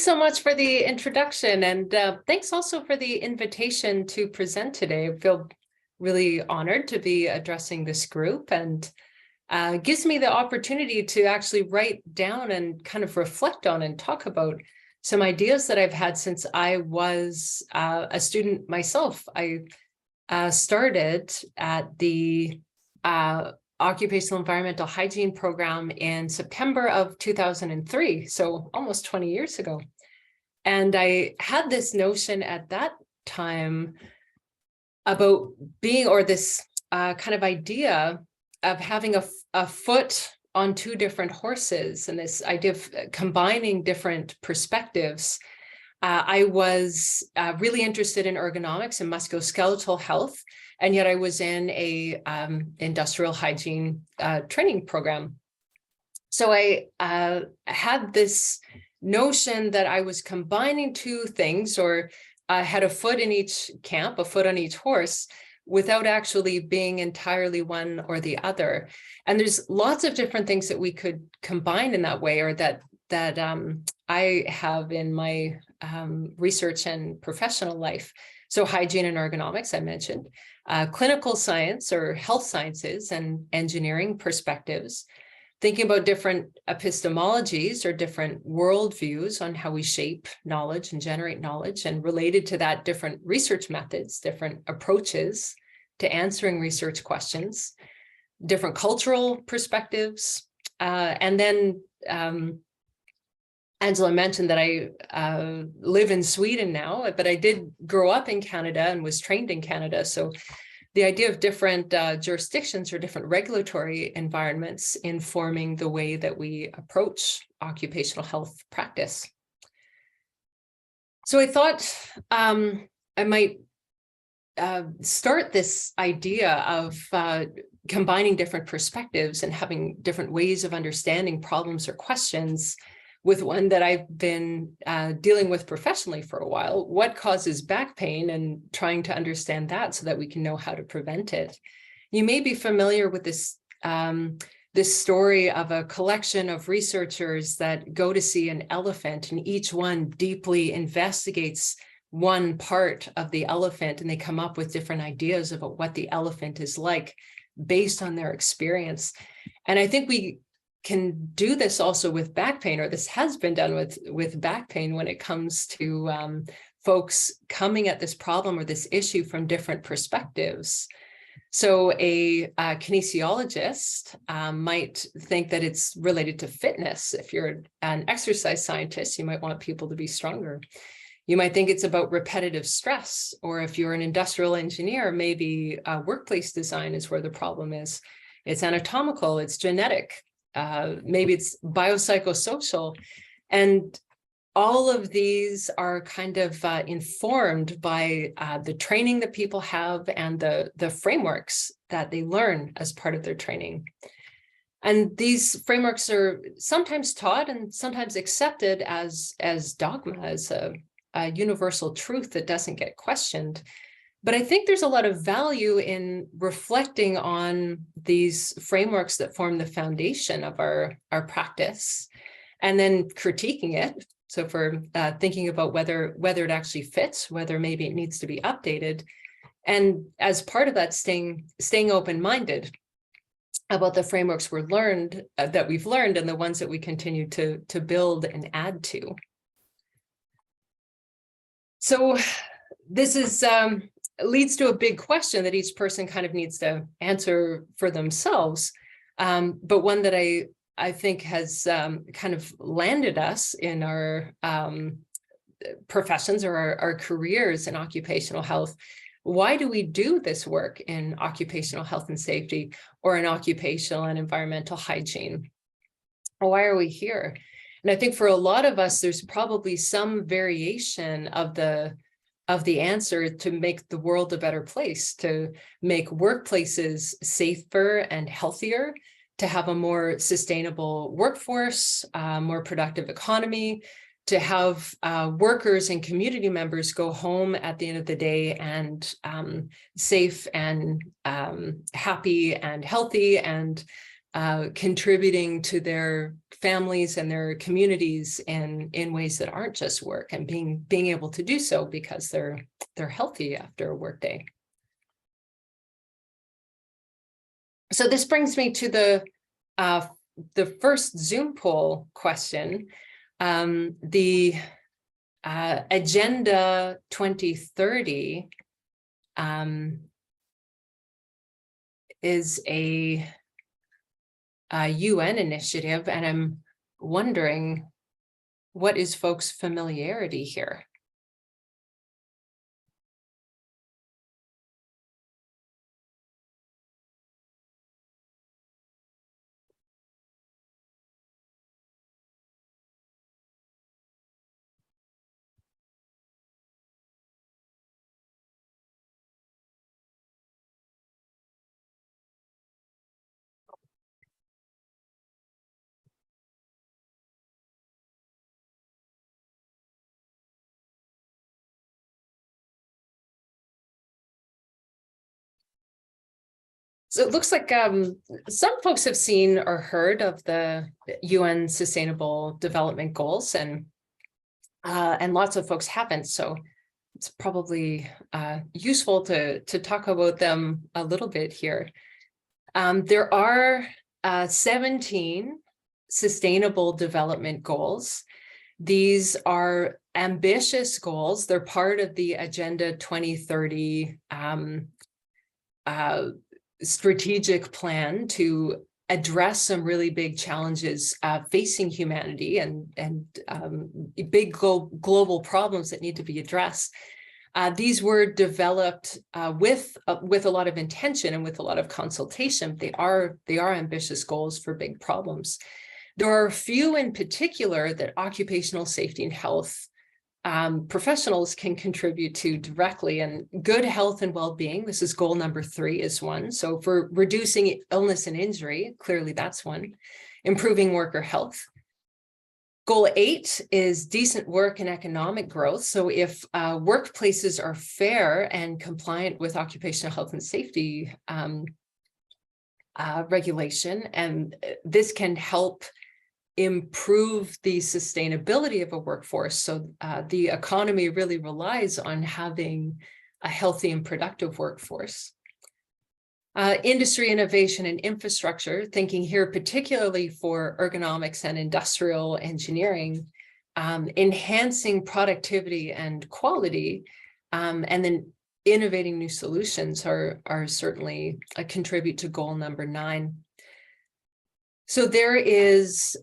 so much for the introduction, and thanks also for the invitation to present today. I feel really honored to be addressing this group, and gives me the opportunity to actually write down and kind of reflect on and talk about some ideas that I've had since I was a student myself. I started at the Occupational Environmental Hygiene program in September of 2003, so almost 20 years ago. And I had this notion at that time about being, or this kind of idea of having a foot on two different horses, and this idea of combining different perspectives. I was really interested in ergonomics and musculoskeletal health, and yet I was in a industrial hygiene training program. So I had this notion that I was combining two things, or had a foot in each camp, a foot on each horse, without actually being entirely one or the other. And there's lots of different things that we could combine in that way, or that I have in my research and professional life. So hygiene and ergonomics, I mentioned, clinical science or health sciences and engineering perspectives, thinking about different epistemologies or different worldviews on how we shape knowledge and generate knowledge, and related to that, different research methods, different approaches to answering research questions, different cultural perspectives. And then Angela mentioned that I live in Sweden now, but I did grow up in Canada and was trained in Canada. So the idea of different jurisdictions or different regulatory environments informing the way that we approach occupational health practice. So I thought I might start this idea of combining different perspectives and having different ways of understanding problems or questions with one that I've been dealing with professionally for a while. What causes back pain, and trying to understand that so that we can know how to prevent it. You may be familiar with this, this story of a collection of researchers that go to see an elephant, and each one deeply investigates one part of the elephant, and they come up with different ideas about what the elephant is like based on their experience. And I think we can do this also with back pain, or this has been done with back pain when it comes to folks coming at this problem or this issue from different perspectives. So a kinesiologist might think that it's related to fitness. If you're an exercise scientist, you might want people to be stronger. You might think it's about repetitive stress, or if you're an industrial engineer, maybe workplace design is where the problem is. It's anatomical, it's genetic. Maybe it's biopsychosocial, and all of these are kind of informed by the training that people have and the frameworks that they learn as part of their training. And these frameworks are sometimes taught and sometimes accepted as dogma, as a universal truth that doesn't get questioned. But I think there's a lot of value in reflecting on these frameworks that form the foundation of our practice, and then critiquing it. So for thinking about whether it actually fits, whether maybe it needs to be updated. And as part of that, staying open-minded about the frameworks that we've learned, and the ones that we continue to build and add to. So this is leads to a big question that each person kind of needs to answer for themselves, but one that I think has kind of landed us in our professions or our careers in occupational health. Why do we do this work in occupational health and safety, or in occupational and environmental hygiene? Why are we here? And I think for a lot of us, there's probably some variation of the answer to make the world a better place, to make workplaces safer and healthier, to have a more sustainable workforce, more productive economy, to have workers and community members go home at the end of the day and safe and happy and healthy, and contributing to their families and their communities in ways that aren't just work, and being able to do so because they're healthy after a work day. So this brings me to the first Zoom poll question. The Agenda 2030 is a UN initiative, and I'm wondering, what is folks' familiarity here? So it looks like some folks have seen or heard of the UN Sustainable Development Goals, and lots of folks haven't. So it's probably useful to talk about them a little bit here. There are 17 Sustainable Development Goals. These are ambitious goals. They're part of the Agenda 2030 strategic plan to address some really big challenges facing humanity, and big global problems that need to be addressed. These were developed with a lot of intention and with a lot of consultation. They are ambitious goals for big problems. There are a few in particular that occupational safety and health professionals can contribute to directly, and good health and well-being. This is goal number 3 is one. So for reducing illness and injury, clearly that's one. Improving worker health. Goal 8 is decent work and economic growth. So if workplaces are fair and compliant with occupational health and safety regulation, and this can help improve the sustainability of a workforce. So the economy really relies on having a healthy and productive workforce. Industry, innovation, and infrastructure, thinking here particularly for ergonomics and industrial engineering, enhancing productivity and quality, and then innovating new solutions are certainly a contribute to goal number 9. So there is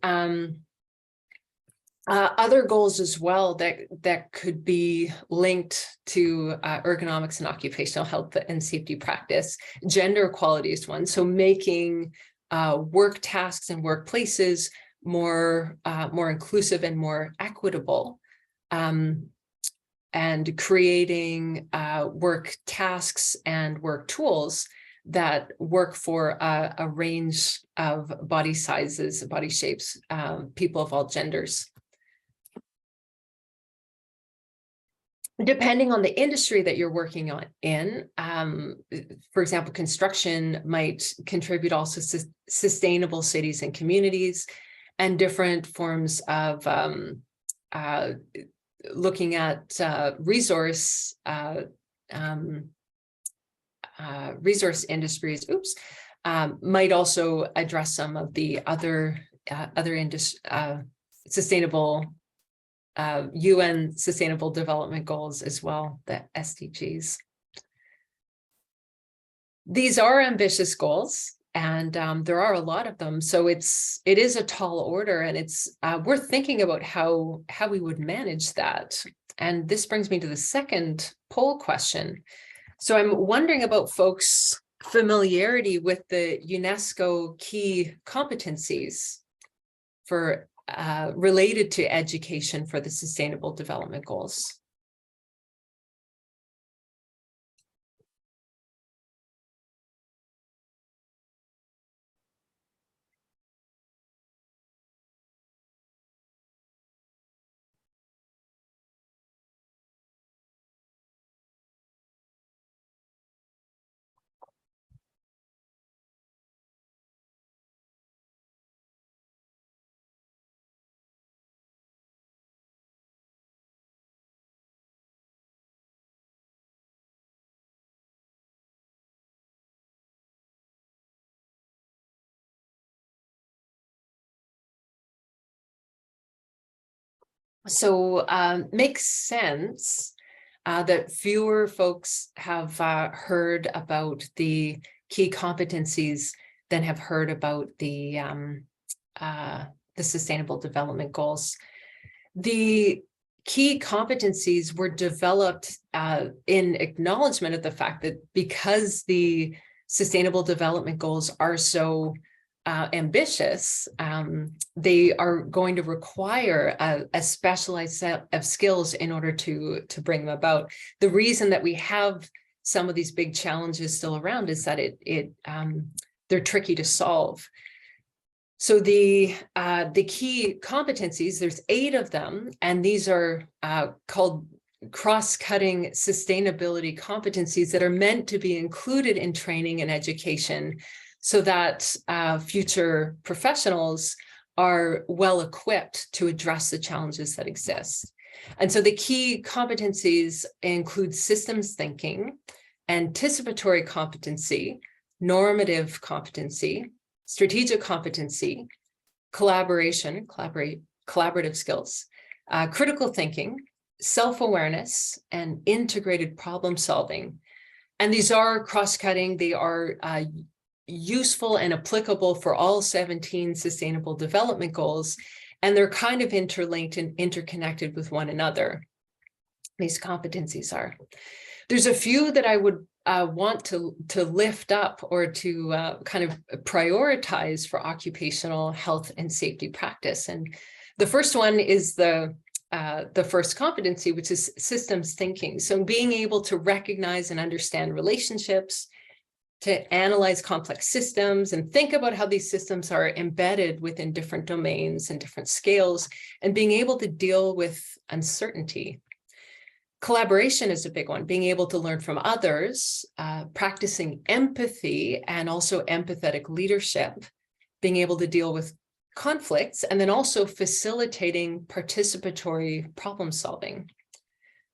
other goals as well that could be linked to ergonomics and occupational health and safety practice. Gender equality is one. So making work tasks and workplaces more inclusive and more equitable, and creating work tasks and work tools that work for a range of body sizes, body shapes, people of all genders. Depending on the industry that you're working in, for example, construction might contribute also to sustainable cities and communities, and different forms of looking at resource industries, might also address some of the other sustainable UN Sustainable Development Goals as well, the SDGs. These are ambitious goals, and there are a lot of them. So it is a tall order, and it's worth thinking about how we would manage that. And this brings me to the second poll question. So I'm wondering about folks' familiarity with the UNESCO key competencies for related to education for the Sustainable Development Goals. So makes sense that fewer folks have heard about the key competencies than have heard about the Sustainable Development Goals. The key competencies were developed in acknowledgement of the fact that because the Sustainable Development Goals are so ambitious, they are going to require a specialized set of skills in order to bring them about. The reason that we have some of these big challenges still around is that they're tricky to solve. So the key competencies, there's 8 of them, and these are called cross-cutting sustainability competencies that are meant to be included in training and education so that future professionals are well equipped to address the challenges that exist. And so the key competencies include systems thinking, anticipatory competency, normative competency, strategic competency, collaborative skills, critical thinking, self-awareness, and integrated problem solving. And these are cross-cutting. They are useful and applicable for all 17 Sustainable Development Goals, and they're kind of interlinked and interconnected with one another. These competencies are. There's a few that I would want to lift up or to kind of prioritize for occupational health and safety practice. And the first one is the first competency, which is systems thinking. So being able to recognize and understand relationships, to analyze complex systems and think about how these systems are embedded within different domains and different scales, and being able to deal with uncertainty. Collaboration is a big one, being able to learn from others, practicing empathy and also empathetic leadership, being able to deal with conflicts, and then also facilitating participatory problem solving.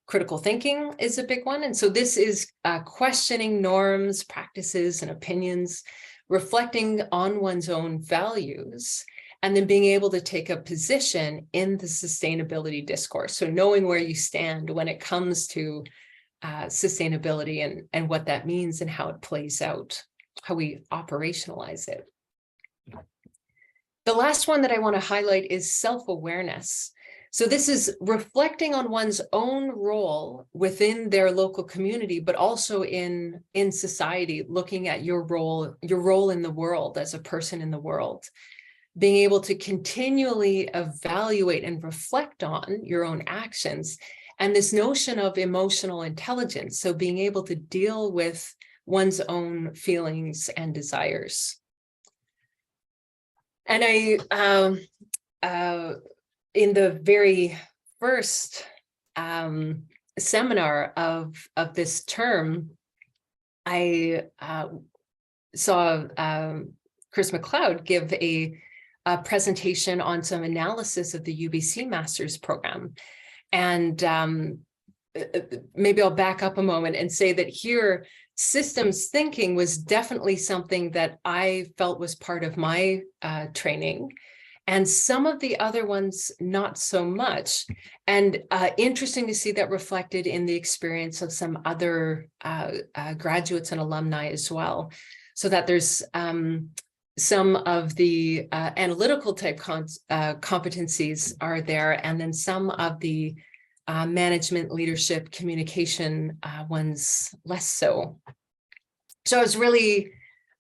Critical thinking is a big one. And so this is questioning norms, practices, and opinions, reflecting on one's own values, and then being able to take a position in the sustainability discourse. So knowing where you stand when it comes to sustainability and what that means and how it plays out, how we operationalize it. The last one that I want to highlight is self-awareness. So this is reflecting on one's own role within their local community, but also in society, looking at your role in the world as a person in the world, being able to continually evaluate and reflect on your own actions, and this notion of emotional intelligence. So being able to deal with one's own feelings and desires. And in the very first seminar of this term, I saw Chris McLeod give a presentation on some analysis of the UBC Master's Program. And maybe I'll back up a moment and say that here, systems thinking was definitely something that I felt was part of my training. And some of the other ones, not so much. And interesting to see that reflected in the experience of some other graduates and alumni as well. So that there's some of the analytical type competencies are there, and then some of the management, leadership, communication ones less so. So I was really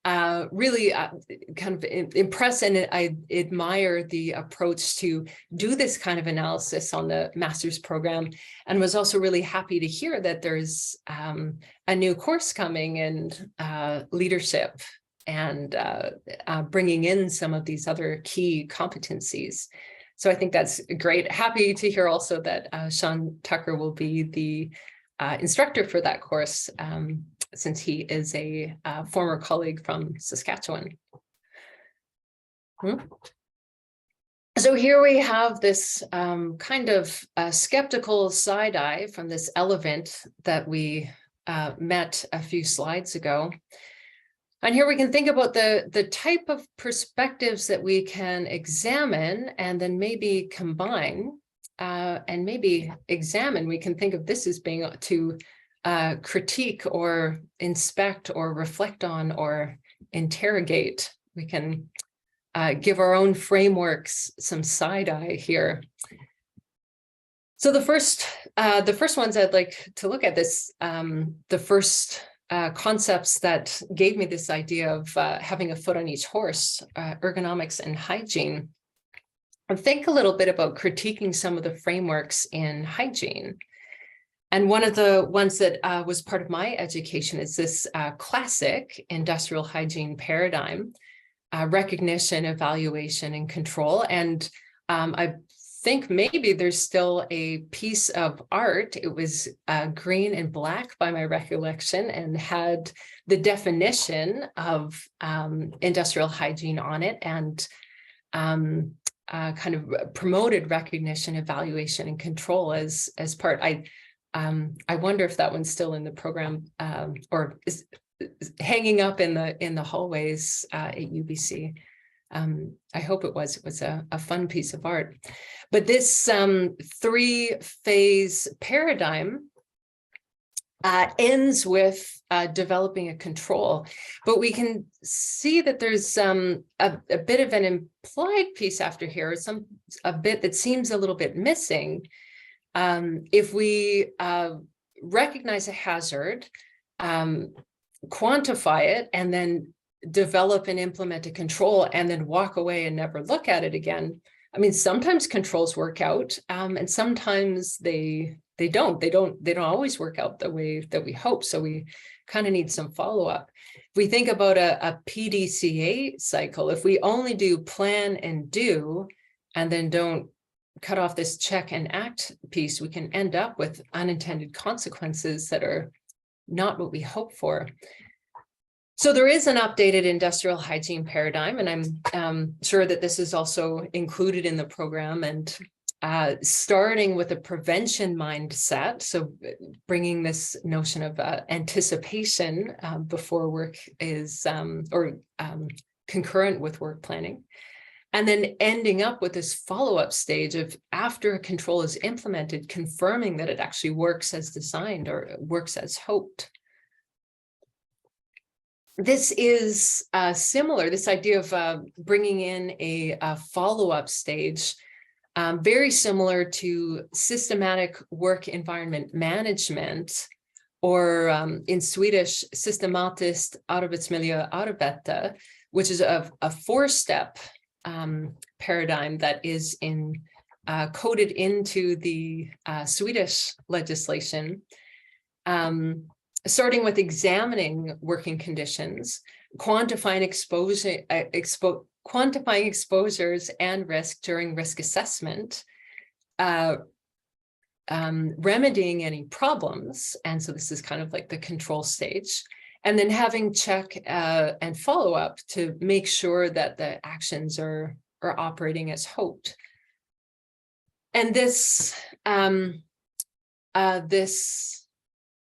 kind of impressed, and I admire the approach to do this kind of analysis on the master's program, and was also really happy to hear that there's a new course coming in leadership and bringing in some of these other key competencies. So I think that's great. Happy to hear also that Sean Tucker will be the instructor for that course, since he is a former colleague from Saskatchewan. So here we have this kind of skeptical side eye from this elephant that we met a few slides ago. And here we can think about the type of perspectives that we can examine and then maybe combine and maybe examine. We can think of this as being to critique or inspect or reflect on or interrogate. We can give our own frameworks some side eye here. So the first ones I'd like to look at this, the first concepts that gave me this idea of having a foot on each horse, ergonomics and hygiene. And think a little bit about critiquing some of the frameworks in hygiene. And one of the ones that was part of my education is this classic industrial hygiene paradigm, recognition, evaluation, and control. And I think maybe there's still a piece of art. It was green and black by my recollection and had the definition of industrial hygiene on it, and kind of promoted recognition, evaluation, and control as part. I wonder if that one's still in the program or is hanging up in the hallways at UBC. I hope it was. It was a fun piece of art. But this three-phase paradigm ends with developing a control. But we can see that there's a bit of an implied piece after here, a bit that seems a little bit missing. If we recognize a hazard, quantify it, and then develop and implement a control, and then walk away and never look at it again. I mean, sometimes controls work out, and sometimes they don't. They don't always work out the way that we hope. So we kind of need some follow-up. If we think about a PDCA cycle, if we only do plan and do, and then don't cut off this check and act piece, we can end up with unintended consequences that are not what we hope for. So there is an updated industrial hygiene paradigm, and I'm sure that this is also included in the program, and starting with a prevention mindset. So bringing this notion of anticipation before work is, concurrent with work planning. And then ending up with this follow-up stage of, after a control is implemented, confirming that it actually works as designed or works as hoped. This is similar, this idea of bringing in a follow-up stage, very similar to systematic work environment management, or in Swedish, systematiskt arbetsmiljöarbete, which is a four-step paradigm that is coded into the Swedish legislation, starting with examining working conditions, quantifying exposures and risk during risk assessment, remedying any problems, and so this is kind of like the control stage, and then having check and follow up to make sure that the actions are operating as hoped. And this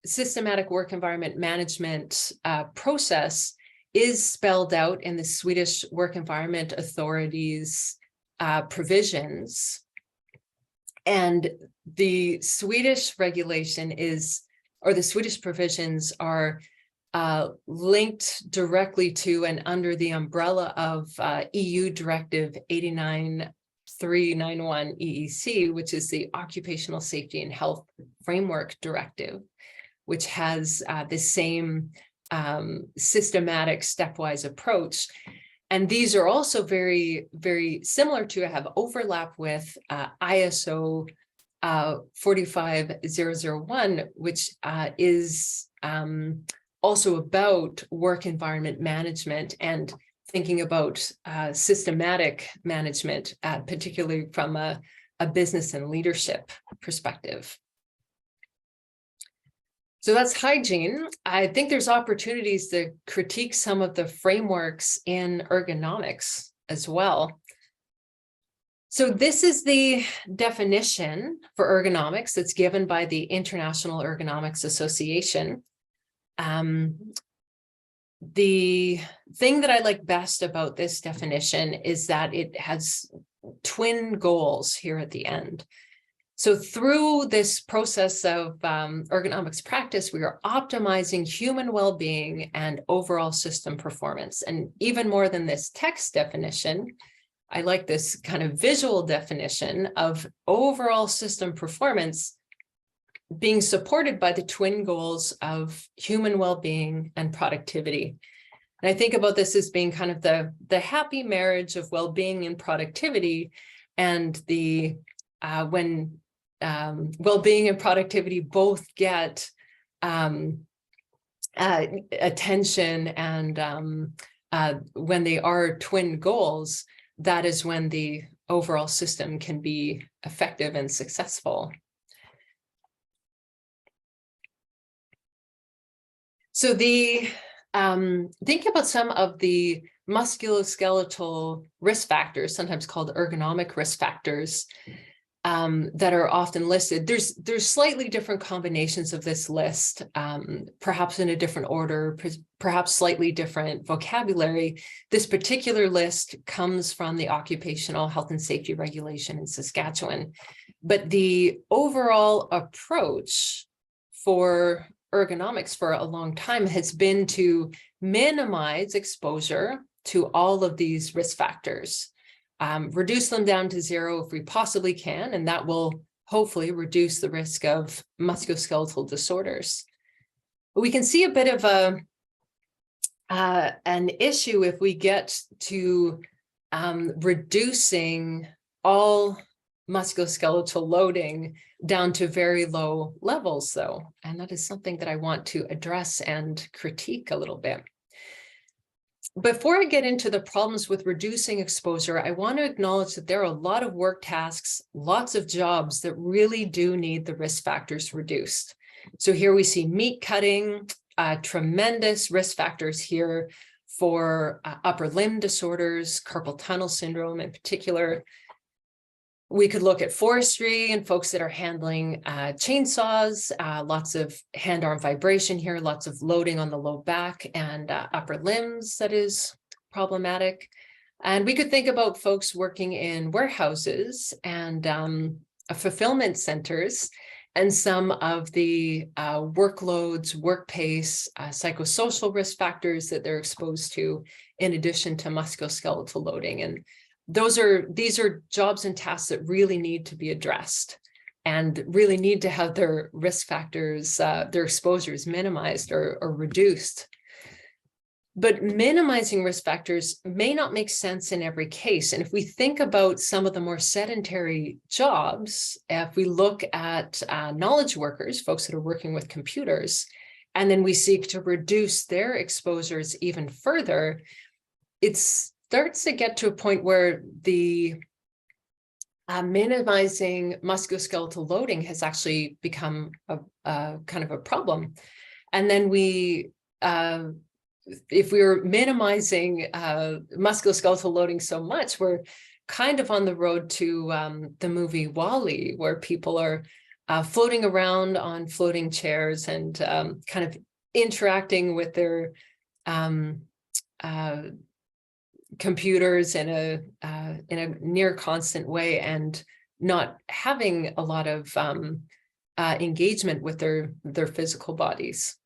systematic work environment management process is spelled out in the Swedish Work Environment Authority's provisions. And the Swedish regulation is, or the Swedish provisions are linked directly to and under the umbrella of EU Directive 89391 EEC, which is the Occupational Safety and Health Framework Directive, which has the same systematic stepwise approach. And these are also very, very similar to, have overlap with ISO 45001, which is also about work environment management and thinking about systematic management, particularly from a business and leadership perspective. So that's hygiene. I think there's opportunities to critique some of the frameworks in ergonomics as well. So this is the definition for ergonomics that's given by the International Ergonomics Association. The thing that I like best about this definition is that it has twin goals here at the end. So through this process of ergonomics practice, we are optimizing human well-being and overall system performance. And even more than this text definition, I like this kind of visual definition of overall system performance being supported by the twin goals of human well-being and productivity. And I think about this as being kind of the happy marriage of well-being and productivity, and the when well-being and productivity both get attention, and when they are twin goals, that is when the overall system can be effective and successful. So think about some of the musculoskeletal risk factors, sometimes called ergonomic risk factors, that are often listed. There's slightly different combinations of this list, perhaps in a different order, perhaps slightly different vocabulary. This particular list comes from the Occupational Health and Safety Regulation in Saskatchewan. But the overall approach for ergonomics for a long time has been to minimize exposure to all of these risk factors. Reduce them down to zero if we possibly can, and that will hopefully reduce the risk of musculoskeletal disorders. But we can see a bit of an issue if we get to reducing all musculoskeletal loading down to very low levels, though. And that is something that I want to address and critique a little bit. Before I get into the problems with reducing exposure, I want to acknowledge that there are a lot of work tasks, lots of jobs that really do need the risk factors reduced. So here we see meat cutting, tremendous risk factors here for upper limb disorders, carpal tunnel syndrome in particular. We could look at forestry and folks that are handling chainsaws, lots of hand-arm vibration here, lots of loading on the low back and upper limbs that is problematic. And we could think about folks working in warehouses and fulfillment centers, and some of the workloads, work pace, psychosocial risk factors that they're exposed to, in addition to musculoskeletal loading. And these are jobs and tasks that really need to be addressed and really need to have their risk factors, their exposures minimized or reduced. But minimizing risk factors may not make sense in every case. And if we think about some of the more sedentary jobs, if we look at knowledge workers, folks that are working with computers, and then we seek to reduce their exposures even further, it's starts to get to a point where the minimizing musculoskeletal loading has actually become a kind of a problem. And then if we're minimizing musculoskeletal loading so much, we're kind of on the road to the movie WALL-E, where people are floating around on floating chairs and kind of interacting with their computers in a near constant way, and not having a lot of engagement with their physical bodies.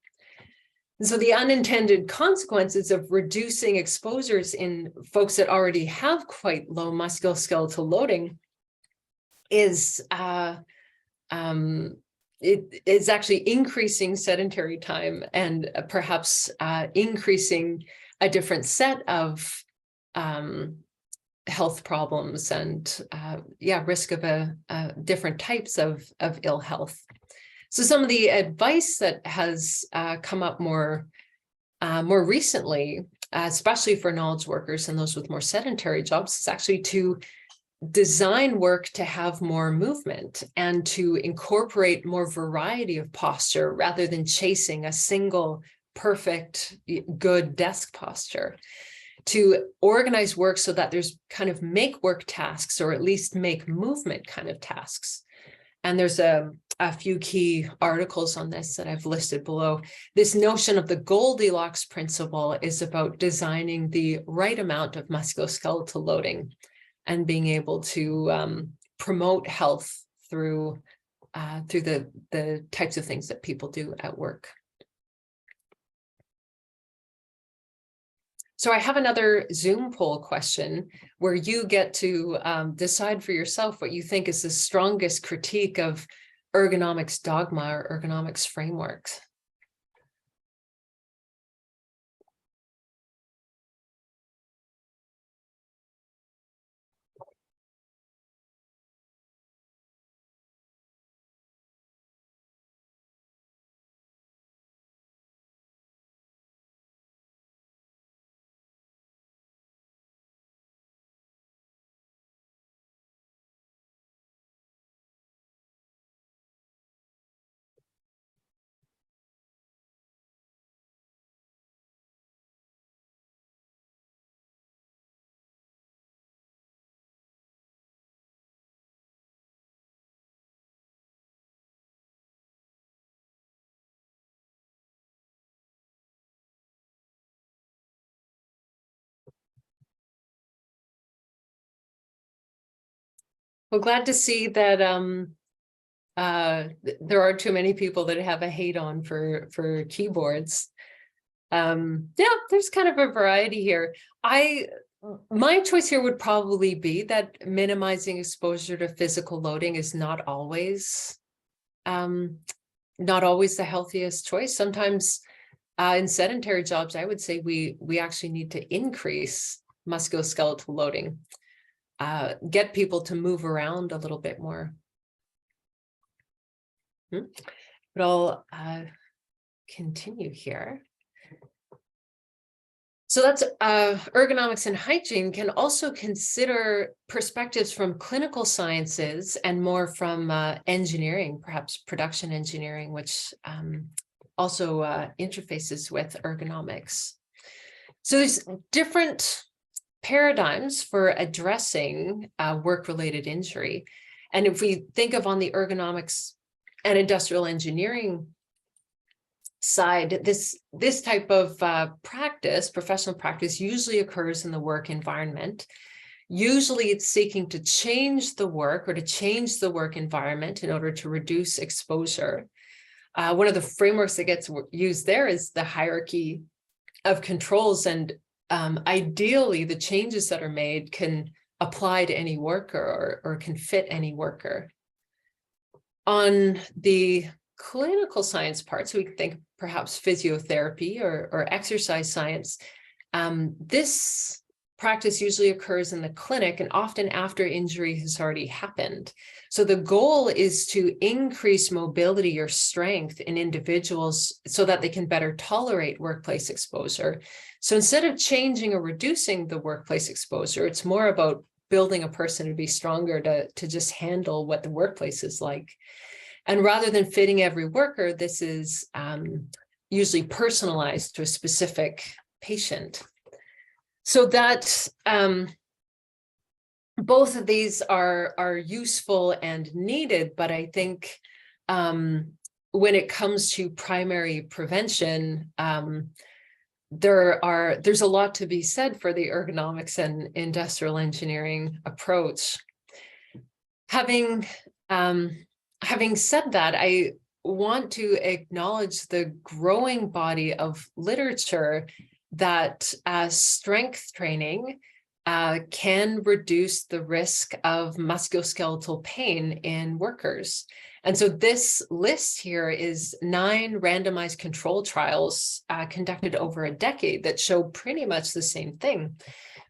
And so the unintended consequences of reducing exposures in folks that already have quite low musculoskeletal loading is it is actually increasing sedentary time, and perhaps increasing a different set of health problems and risk of different types of ill health. So some of the advice that has come up more recently, especially for knowledge workers and those with more sedentary jobs, is actually to design work to have more movement and to incorporate more variety of posture rather than chasing a single perfect good desk posture. To organize work so that there's kind of make work tasks, or at least make movement kind of tasks. And there's a few key articles on this that I've listed below. This notion of the Goldilocks principle is about designing the right amount of musculoskeletal loading and being able to promote health through the types of things that people do at work. So I have another Zoom poll question where you get to decide for yourself what you think is the strongest critique of ergonomics dogma or ergonomics frameworks. Well, glad to see that there aren't too many people that have a hate on for keyboards. Yeah, there's kind of a variety here. My choice here would probably be that minimizing exposure to physical loading is not always the healthiest choice. Sometimes in sedentary jobs, I would say we actually need to increase musculoskeletal loading. Get people to move around a little bit more. But I'll continue here. So that's ergonomics and hygiene can also consider perspectives from clinical sciences and more from engineering, perhaps production engineering, which also interfaces with ergonomics. So there's different paradigms for addressing work-related injury. And if we think of on the ergonomics and industrial engineering side, this type of practice, professional practice, usually occurs in the work environment. Usually it's seeking to change the work or to change the work environment in order to reduce exposure. One of the frameworks that gets used there is the hierarchy of controls, and ideally, the changes that are made can apply to any worker or can fit any worker. On the clinical science part, so we can think perhaps physiotherapy or exercise science, this practice usually occurs in the clinic and often after injury has already happened. So the goal is to increase mobility or strength in individuals so that they can better tolerate workplace exposure. So instead of changing or reducing the workplace exposure, it's more about building a person to be stronger to just handle what the workplace is like. And rather than fitting every worker, this is usually personalized to a specific patient. So that both of these are useful and needed, but I think when it comes to primary prevention, there's a lot to be said for the ergonomics and industrial engineering approach. Having said that, I want to acknowledge the growing body of literature that strength training can reduce the risk of musculoskeletal pain in workers. And so this list here is 9 randomized control trials conducted over a decade that show pretty much the same thing,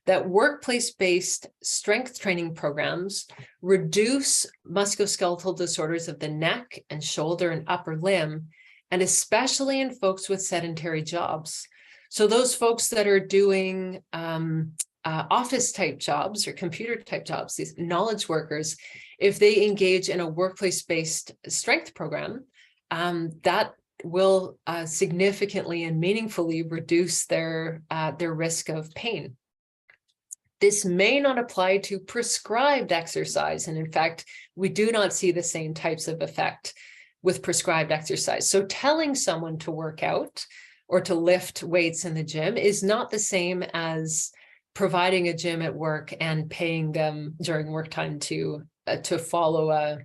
that workplace-based strength training programs reduce musculoskeletal disorders of the neck and shoulder and upper limb, and especially in folks with sedentary jobs. So those folks that are doing office type jobs or computer type jobs, these knowledge workers, if they engage in a workplace-based strength program, that will significantly and meaningfully reduce their risk of pain. This may not apply to prescribed exercise. And in fact, we do not see the same types of effect with prescribed exercise. So telling someone to work out or to lift weights in the gym is not the same as providing a gym at work and paying them during work time to follow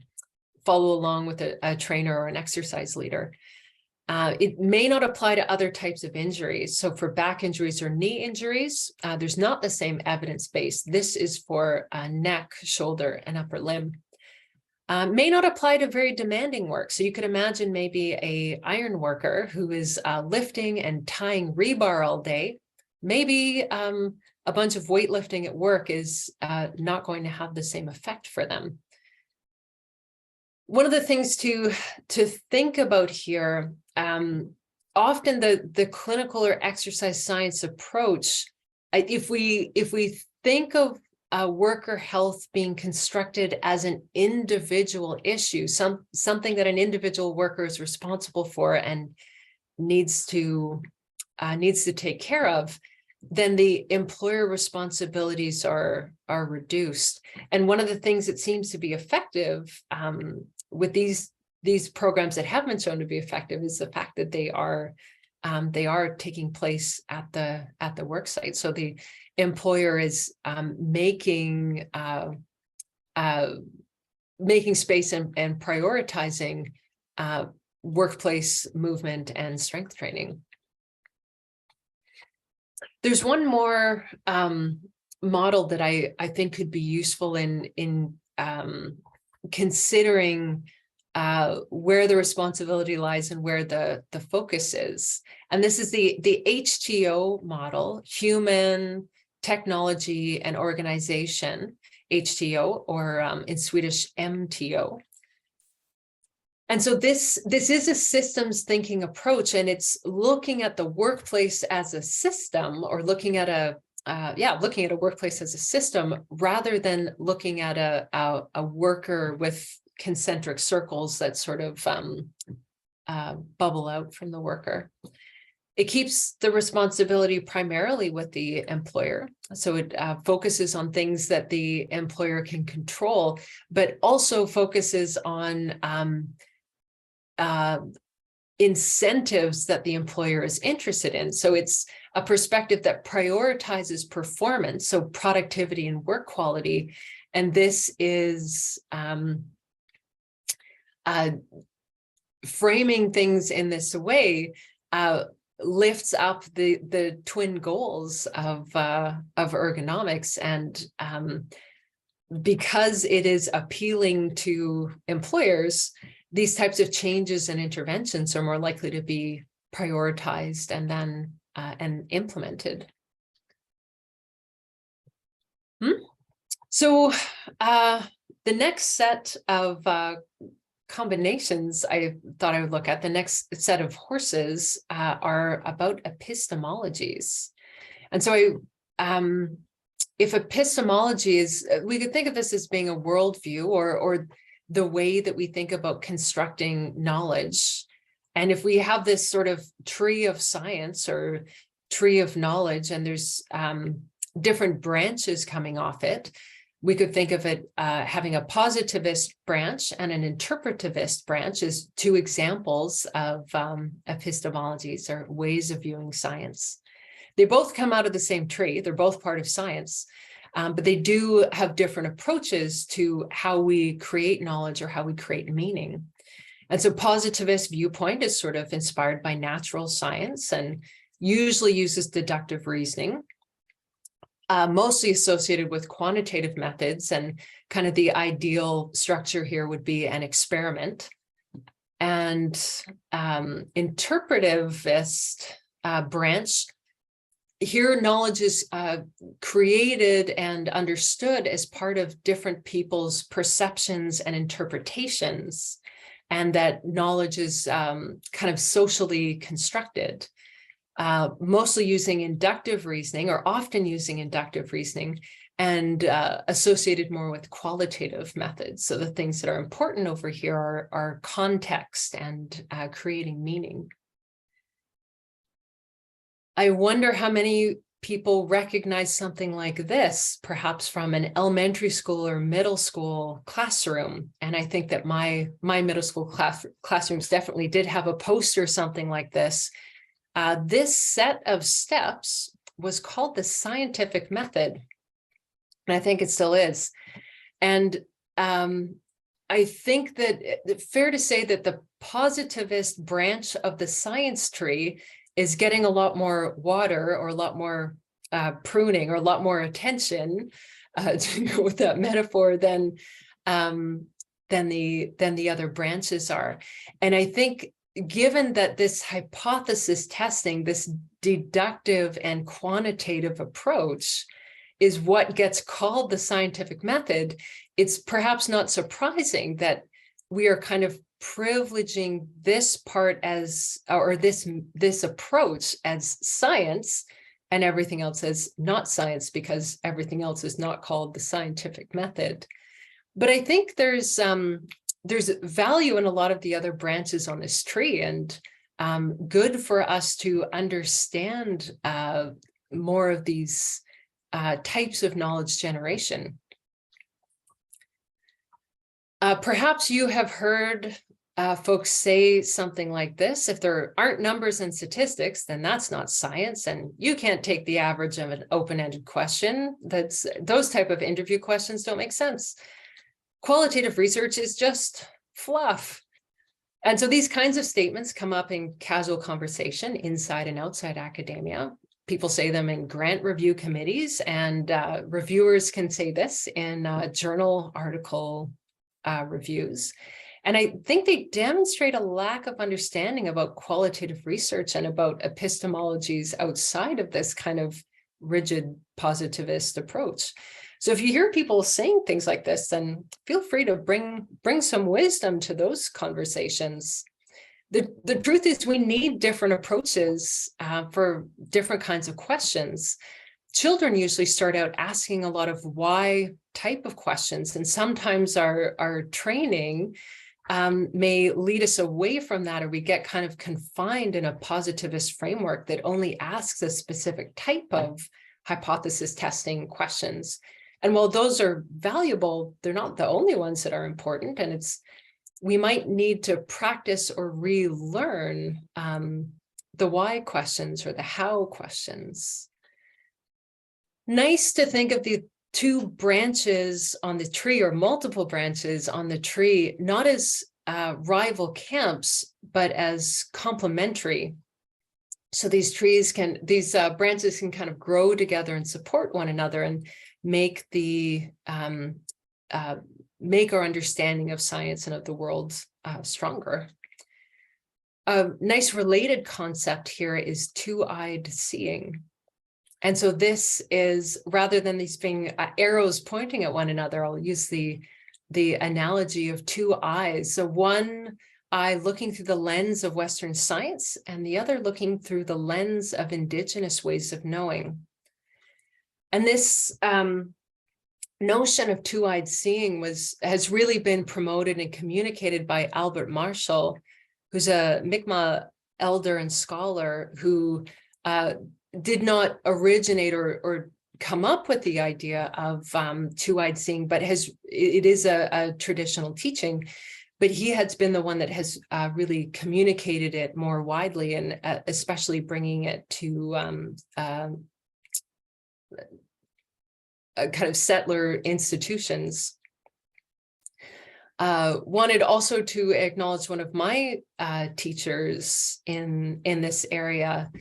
follow along with a trainer or an exercise leader. It may not apply to other types of injuries. So for back injuries or knee injuries, there's not the same evidence base. This is for neck, shoulder, and upper limb. May not apply to very demanding work. So you could imagine maybe an iron worker who is lifting and tying rebar all day. Maybe a bunch of weightlifting at work is not going to have the same effect for them. One of the things to think about here, often the clinical or exercise science approach, if we think of worker health being constructed as an individual issue, something that an individual worker is responsible for and needs to take care of, then the employer responsibilities are reduced. And one of the things that seems to be effective with these programs that have been shown to be effective is the fact that they are taking place at the work site. So the employer is making space and prioritizing workplace movement and strength training. There's one more model that I think could be useful in considering where the responsibility lies and where the focus is. And this is the HTO model, human, technology, and organization, HTO, or in Swedish, MTO. And so this is a systems thinking approach, and it's looking at the workplace as a system, or looking at a workplace as a system, rather than looking at a worker with concentric circles that sort of bubble out from the worker. It keeps the responsibility primarily with the employer. So it focuses on things that the employer can control, but also focuses on incentives that the employer is interested in. So it's a perspective that prioritizes performance, so productivity and work quality. And this is framing things in this way lifts up the twin goals of ergonomics, and because it is appealing to employers, these types of changes and interventions are more likely to be prioritized and then and implemented. So the next set of combinations I thought I would look at, the next set of horses are about epistemologies. And so if epistemology is, we could think of this as being a worldview, or the way that we think about constructing knowledge. And if we have this sort of tree of science or tree of knowledge, and there's different branches coming off it, we could think of it having a positivist branch and an interpretivist branch as two examples of epistemologies, or ways of viewing science. They both come out of the same tree. They're both part of science, but they do have different approaches to how we create knowledge or how we create meaning. And so positivist viewpoint is sort of inspired by natural science and usually uses deductive reasoning, mostly associated with quantitative methods, and kind of the ideal structure here would be an experiment. And interpretivist branch, here knowledge is created and understood as part of different people's perceptions and interpretations, and that knowledge is kind of socially constructed. Mostly using inductive reasoning, or often using inductive reasoning, and associated more with qualitative methods. So the things that are important over here are context and creating meaning. I wonder how many people recognize something like this, perhaps from an elementary school or middle school classroom. And I think that my middle school classrooms definitely did have a poster, something like this. This set of steps was called the scientific method, and I think it still is. And I think that it's fair to say that the positivist branch of the science tree is getting a lot more water, or a lot more pruning, or a lot more attention, to go with that metaphor, than the other branches are. And I think, given that this hypothesis testing, this deductive and quantitative approach, is what gets called the scientific method, it's perhaps not surprising that we are kind of privileging this part as, or this approach as science, and everything else as not science, because everything else is not called the scientific method. But I think there's value in a lot of the other branches on this tree, and good for us to understand more of these types of knowledge generation. Perhaps you have heard folks say something like this: if there aren't numbers and statistics, then that's not science, and you can't take the average of an open-ended question. Those type of interview questions don't make sense. Qualitative research is just fluff. And so these kinds of statements come up in casual conversation inside and outside academia. People say them in grant review committees, and reviewers can say this in journal article reviews. And I think they demonstrate a lack of understanding about qualitative research and about epistemologies outside of this kind of rigid positivist approach. So if you hear people saying things like this, then feel free to bring some wisdom to those conversations. The truth is, we need different approaches for different kinds of questions. Children usually start out asking a lot of why type of questions, and sometimes our training may lead us away from that, or we get kind of confined in a positivist framework that only asks a specific type of hypothesis testing questions. And while those are valuable, they're not the only ones that are important, and we might need to practice or relearn the why questions or the how questions. Nice to think of the two branches on the tree, or multiple branches on the tree, not as rival camps, but as complementary. So these branches can kind of grow together and support one another, and make our understanding of science and of the world stronger. A nice related concept here is two-eyed seeing. And so this is, rather than these being arrows pointing at one another, I'll use the analogy of two eyes. So one eye looking through the lens of Western science, and the other looking through the lens of indigenous ways of knowing. And this notion of two-eyed seeing has really been promoted and communicated by Albert Marshall, who's a Mi'kmaq elder and scholar who did not originate or come up with the idea of two-eyed seeing, but it is a traditional teaching. But he has been the one that has really communicated it more widely, and especially bringing it to kind of settler institutions. Wanted also to acknowledge one of my teachers in this area,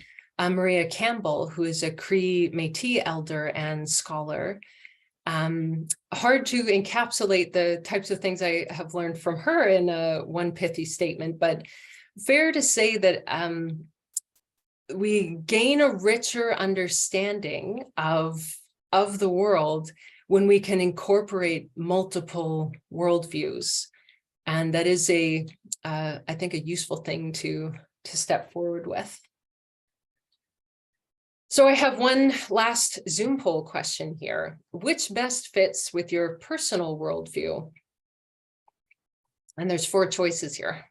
Maria Campbell, who is a Cree Métis elder and scholar. Hard to encapsulate the types of things I have learned from her in one pithy statement, but fair to say that we gain a richer understanding of the world when we can incorporate multiple worldviews. And that is I think, a useful thing to step forward with. So I have one last Zoom poll question here. Which best fits with your personal worldview? And there's 4 choices here.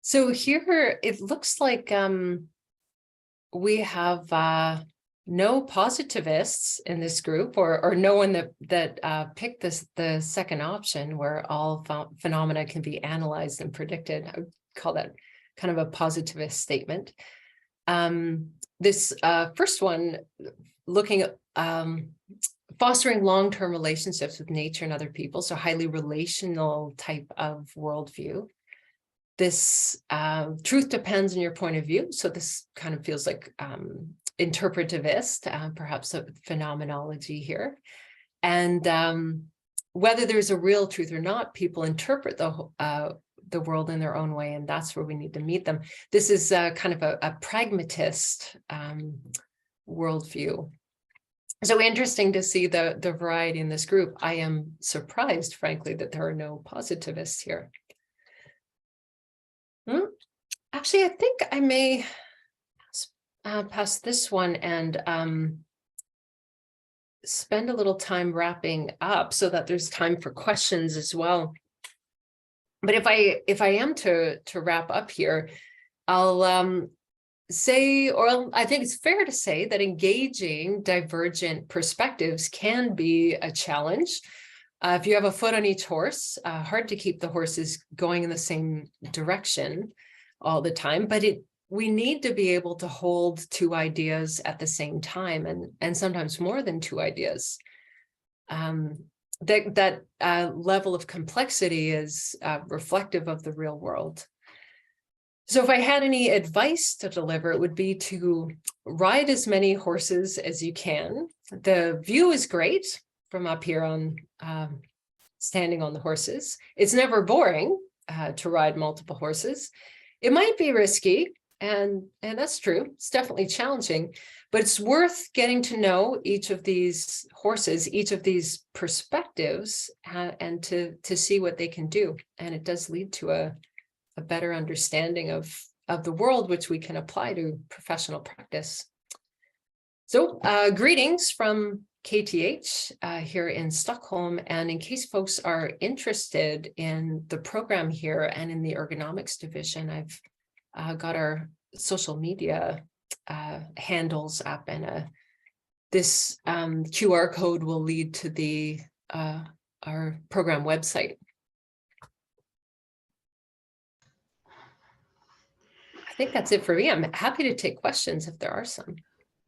So here it looks like we have no positivists in this group, or no one that picked the second option, where all phenomena can be analyzed and predicted. I would call that kind of a positivist statement. This first one, looking at fostering long-term relationships with nature and other people, so highly relational type of worldview. This truth depends on your point of view. So this kind of feels like interpretivist, perhaps a phenomenology here. And whether there's a real truth or not, people interpret the world in their own way, and that's where we need to meet them. This is kind of a pragmatist worldview. So interesting to see the variety in this group. I am surprised, frankly, that there are no positivists here. Actually, I think I may pass this one and spend a little time wrapping up so that there's time for questions as well. But if I am to wrap up here, I'll say, or I think it's fair to say, that engaging divergent perspectives can be a challenge. If you have a foot on each horse, hard to keep the horses going in the same direction all the time, but we need to be able to hold two ideas at the same time, and sometimes more than two ideas. That level of complexity is reflective of the real world. So if I had any advice to deliver, it would be to ride as many horses as you can. The view is great from up here on standing on the horses. It's never boring to ride multiple horses. It might be risky, and that's true. It's definitely challenging, but it's worth getting to know each of these horses, each of these perspectives, and to see what they can do. And it does lead to a better understanding of the world, which we can apply to professional practice. So greetings from KTH here in Stockholm. And in case folks are interested in the program here and in the ergonomics division, I've got our social media handles up, and this QR code will lead to our program website. I think that's it for me. I'm happy to take questions if there are some.